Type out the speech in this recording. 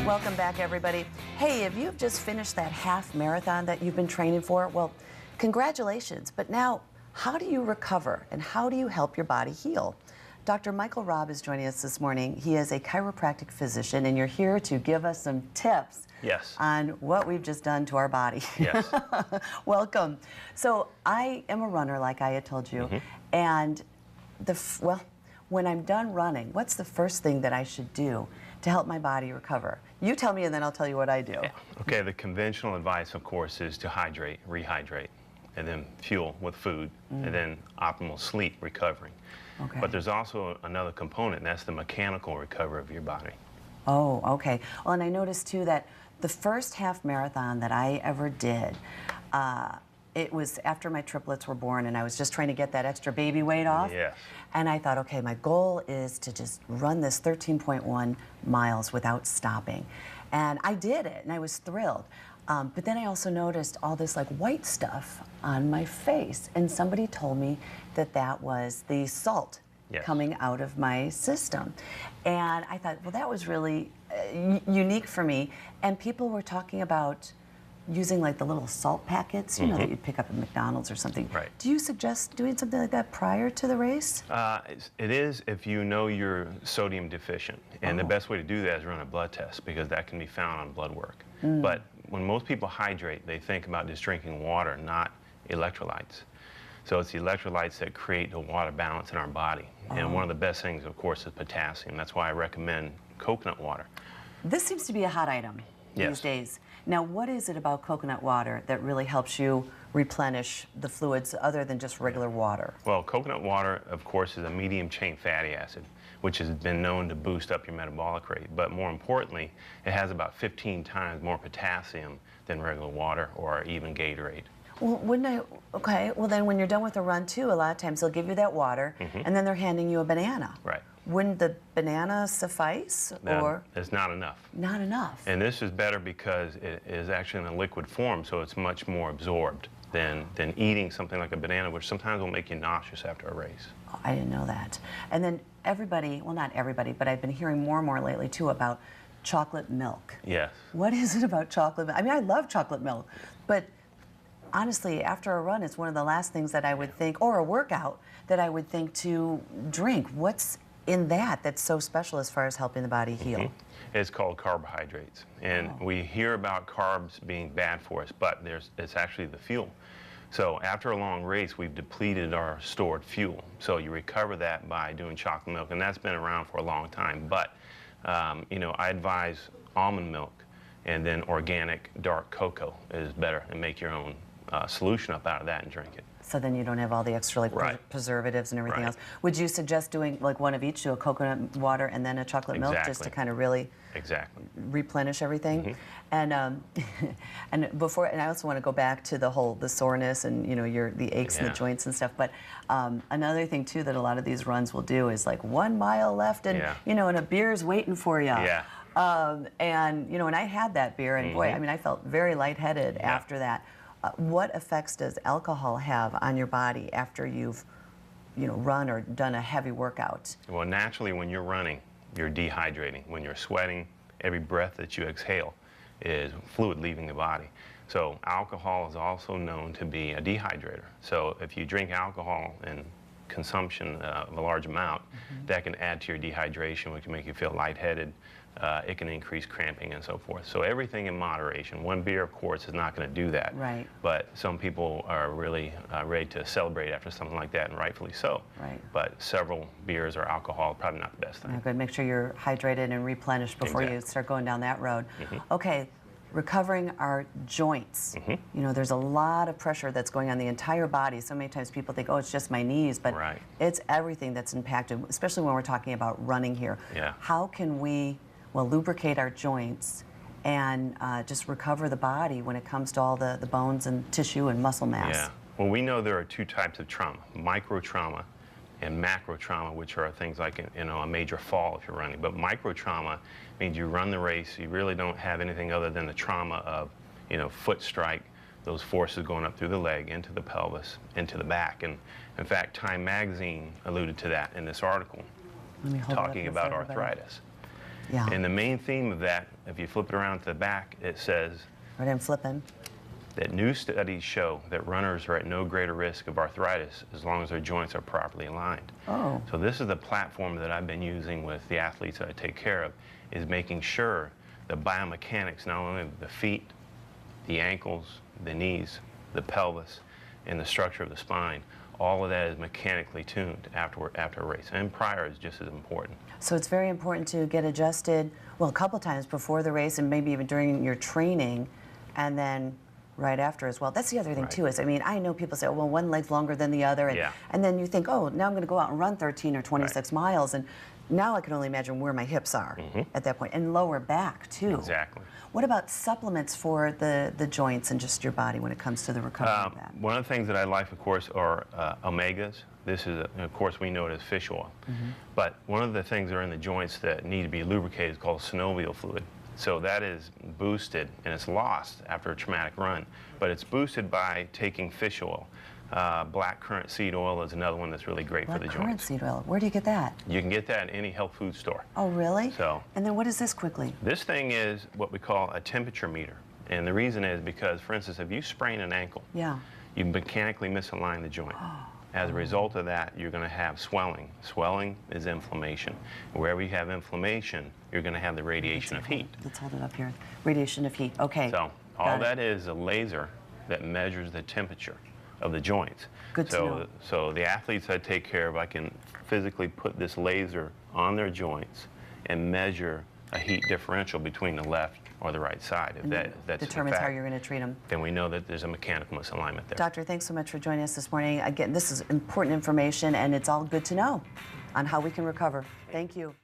Welcome back, everybody. Hey, if you've just finished that half marathon that you've been training for, well, congratulations. But now, how do you recover and how do you help your body heal? Dr. Michael Robb is joining us this morning. He is a chiropractic physician, and you're here to give us some tips on what we've just done to our body. Yes. Welcome. So I am a runner, like I had told you, and when I'm done running, what's the first thing that I should do to help my body recover? You tell me, and then I'll tell you what I do. Yeah. Okay, the conventional advice, of course, is to hydrate, rehydrate, and then fuel with food, and then optimal sleep, recovering. Okay. But there's also another component, and that's the mechanical recovery of your body. Oh, okay. Well, and I noticed, too, that the first half marathon that I ever did, it was after my triplets were born, and I was just trying to get that extra baby weight off. Yes. And I thought, okay, my goal is to just run this 13.1 miles without stopping. And I did it, and I was thrilled. But then I also noticed all this like white stuff on my face, and somebody told me that that was the salt coming out of my system. And I thought, well, that was really unique for me. And people were talking about using like the little salt packets, you know, that you'd pick up at McDonald's or something. Right. Do you suggest doing something like that prior to the race? It is if you know you're sodium deficient. And the best way to do that is run a blood test, because that can be found on blood work. But when most people hydrate, they think about just drinking water, not electrolytes. So it's the electrolytes that create the water balance in our body. And one of the best things, of course, is potassium. That's why I recommend coconut water. This seems to be a hot item these days. Now, what is it about coconut water that really helps you replenish the fluids other than just regular water? Well, coconut water, of course, is a medium-chain fatty acid, which has been known to boost up your metabolic rate. But more importantly, it has about 15 times more potassium than regular water or even Gatorade. Well, okay, well then when you're done with a run too, a lot of times they'll give you that water and then they're handing you a banana. Right. Wouldn't the banana suffice, or? It's not enough. Not enough. And this is better because it is actually in a liquid form, so it's much more absorbed than eating something like a banana, which sometimes will make you nauseous after a race. Oh, I didn't know that. And then everybody, well, not everybody, but I've been hearing more and more lately too about chocolate milk. Yes. What is it about chocolate milk? I mean, I love chocolate milk, but honestly, after a run, it's one of the last things that I would think, or a workout, that I would think to drink. What's in that that's so special as far as helping the body heal? It's called carbohydrates. And we hear about carbs being bad for us, but it's actually the fuel. So after a long race, we've depleted our stored fuel. So you recover that by doing chocolate milk, and that's been around for a long time. But, you know, I advise almond milk, and then organic dark cocoa is better, and make your own solution up out of that and drink it. So then you don't have all the extra like preservatives and everything else. Would you suggest doing like one of each, do a coconut water and then a chocolate milk, just to kind of really replenish everything? And and I also want to go back to the soreness and, you know, the aches and the joints and stuff. But another thing too that a lot of these runs will do is like 1 mile left, and you know, and a beer's waiting for you. And you know, and I had that beer, and boy, I mean, I felt very lightheaded after that. What effects does alcohol have on your body after you've, you know, run or done a heavy workout? Well, naturally, when you're running, you're dehydrating. When you're sweating, every breath that you exhale is fluid leaving the body. So alcohol is also known to be a dehydrator. So if you drink alcohol in consumption of a large amount, that can add to your dehydration, which can make you feel lightheaded. It can increase cramping and so forth. So everything in moderation. One beer, of course, is not going to do that. Right. But some people are really ready to celebrate after something like that, and rightfully so. Right. But several beers or alcohol, probably not the best thing. Good. Make sure you're hydrated and replenished before you start going down that road. Okay. Recovering our joints. You know, there's a lot of pressure that's going on the entire body. So many times people think, oh, it's just my knees, but it's everything that's impacted, especially when we're talking about running here. How can we, well, lubricate our joints and just recover the body when it comes to all the bones and tissue and muscle mass? Well, we know there are two types of trauma: micro trauma and macro trauma, which are things like, you know, a major fall if you're running. But micro trauma means you run the race, you really don't have anything other than the trauma of, you know, foot strike, those forces going up through the leg, into the pelvis, into the back. And in fact, Time magazine alluded to that in this article, talking about arthritis. Yeah. And the main theme of that, if you flip it around to the back, it says Right, I'm flipping. that new studies show that runners are at no greater risk of arthritis as long as their joints are properly aligned. Oh. So this is the platform that I've been using with the athletes that I take care of, is making sure the biomechanics, not only of the feet, the ankles, the knees, the pelvis, and the structure of the spine, all of that is mechanically tuned after a race. And prior is just as important. So it's very important to get adjusted, well, a couple times before the race and maybe even during your training, and then right after as well. That's the other thing too, is, I mean, I know people say, oh, well, one leg's longer than the other, and then you think, oh, now I'm going to go out and run 13 or 26 miles, and now I can only imagine where my hips are at that point, and lower back too. Exactly. What about supplements for the joints and just your body when it comes to the recovery of that? One of the things that I like, of course, are omegas. This is, of course, we know it as fish oil. But one of the things that are in the joints that need to be lubricated is called synovial fluid. So that is boosted, and it's lost after a traumatic run, but it's boosted by taking fish oil. Black currant seed oil is another one that's really great for the joints. Black currant seed oil, where do you get that? You can get that in any health food store. Oh, really? So, and then what is this quickly? This thing is what we call a temperature meter. And the reason is because, for instance, if you sprain an ankle, you mechanically misalign the joint. As a result of that, you're going to have swelling. Swelling is inflammation. Wherever you have inflammation, you're going to have the radiation of heat. Let's hold it up here. Radiation of heat. Okay. So all that is a laser that measures the temperature of the joints. Good to know. So the athletes I take care of, I can physically put this laser on their joints and measure a heat differential between the left or the right side. If that's determines how you're going to treat them. Then we know that there's a mechanical misalignment there. Doctor, thanks so much for joining us this morning. Again, this is important information, and it's all good to know on how we can recover. Thank you.